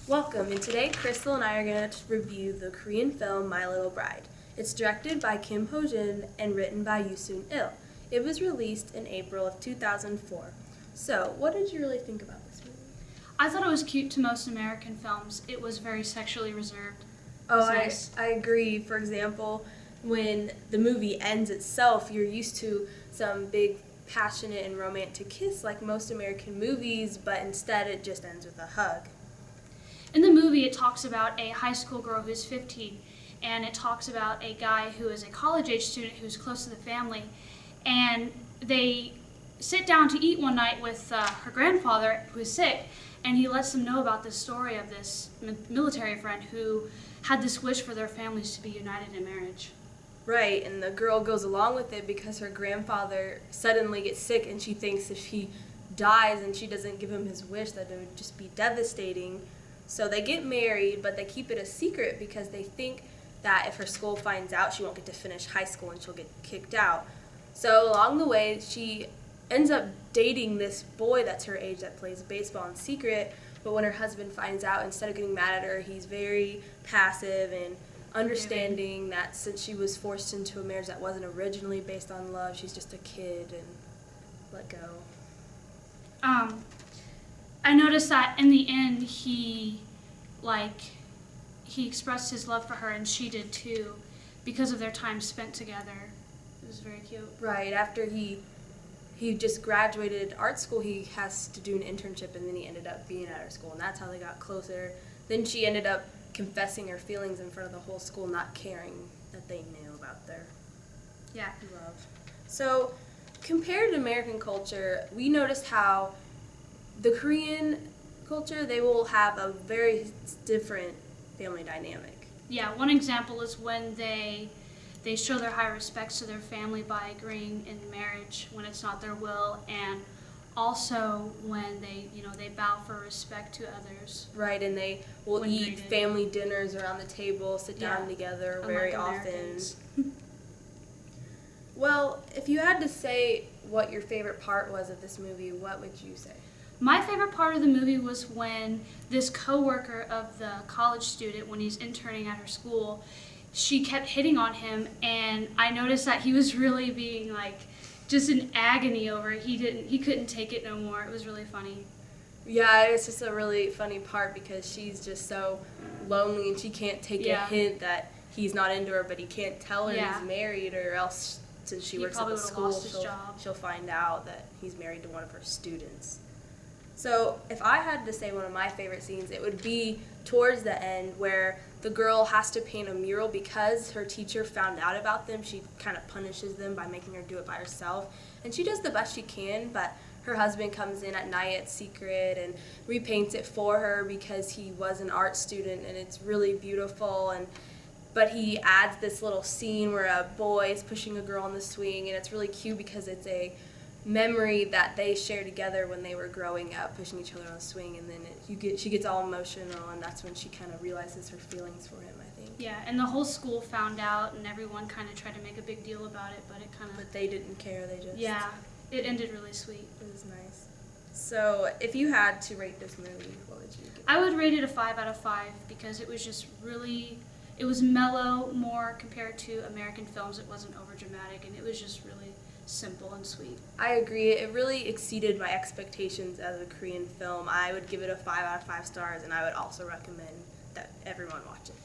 Welcome, and today Crystal and I are going to review the Korean film My Little Bride. It's directed by Kim Ho-jin and written by Yoo Soon-il. It was released in April of 2004. So, what did you really think about this movie? I thought it was cute to most American films. It was very sexually reserved. Oh, Nice. I agree. For example, when the movie ends itself, you're used to some big, passionate, and romantic kiss like most American movies, but instead it just ends with a hug. In the movie, it talks about a high school girl who's 15, and it talks about a guy who is a college-age student who's close to the family, and they sit down to eat one night with her grandfather, who is sick, and he lets them know about this story of this military friend who had this wish for their families to be united in marriage. Right, and the girl goes along with it because her grandfather suddenly gets sick and she thinks if he dies and she doesn't give him his wish that it would just be devastating. So they get married, but they keep it a secret because they think that if her school finds out, she won't get to finish high school and she'll get kicked out. So along the way, she ends up dating this boy that's her age that plays baseball in secret, but when her husband finds out, instead of getting mad at her, he's very passive and understanding that since she was forced into a marriage that wasn't originally based on love, she's just a kid and let go. I noticed that in the end, he expressed his love for her, and she did too, because of their time spent together. It was very cute. Right, after he just graduated art school, he has to do an internship, and then he ended up being at her school, and that's how they got closer. Then she ended up confessing her feelings in front of the whole school, not caring that they knew about their love. So, compared to American culture, we noticed how the Korean culture, they will have a very different family dynamic. Yeah, one example is when they show their high respects to their family by agreeing in marriage when it's not their will, and also when they bow for respect to others. Right, and they will When eat greeted. family dinners around the table, sit down Yeah, together unlike very often. Americans. Well, if you had to say what your favorite part was of this movie, what would you say? My favorite part of the movie was when this coworker of the college student, when he's interning at her school, she kept hitting on him, and I noticed that he was really being just in agony over it. He couldn't take it no more. It was really funny. Yeah, it's just a really funny part because she's just so lonely and she can't take a Yeah. hint that he's not into her, but he can't tell her Yeah. he's married, or else since she He works at probably the would've school, lost his job. she'll find out that he's married to one of her students. So if I had to say one of my favorite scenes, it would be towards the end where the girl has to paint a mural because her teacher found out about them. She kind of punishes them by making her do it by herself. And she does the best she can, but her husband comes in at night at secret and repaints it for her because he was an art student, and it's really beautiful. But he adds this little scene where a boy is pushing a girl on the swing, and it's really cute because it's a memory that they share together when they were growing up, pushing each other on a swing, and then she gets all emotional, and that's when she kind of realizes her feelings for him, I think. Yeah, and the whole school found out, and everyone kind of tried to make a big deal about it, but it kind of... But they didn't care, they just... Yeah, it ended really sweet. It was nice. So, if you had to rate this movie, what would you give it? I would rate it a 5 out of 5 because it was just really... It was mellow more compared to American films. It wasn't over-dramatic, and it was just really simple and sweet. I agree. It really exceeded my expectations as a Korean film. I would give it a 5 out of 5 stars, and I would also recommend that everyone watch it.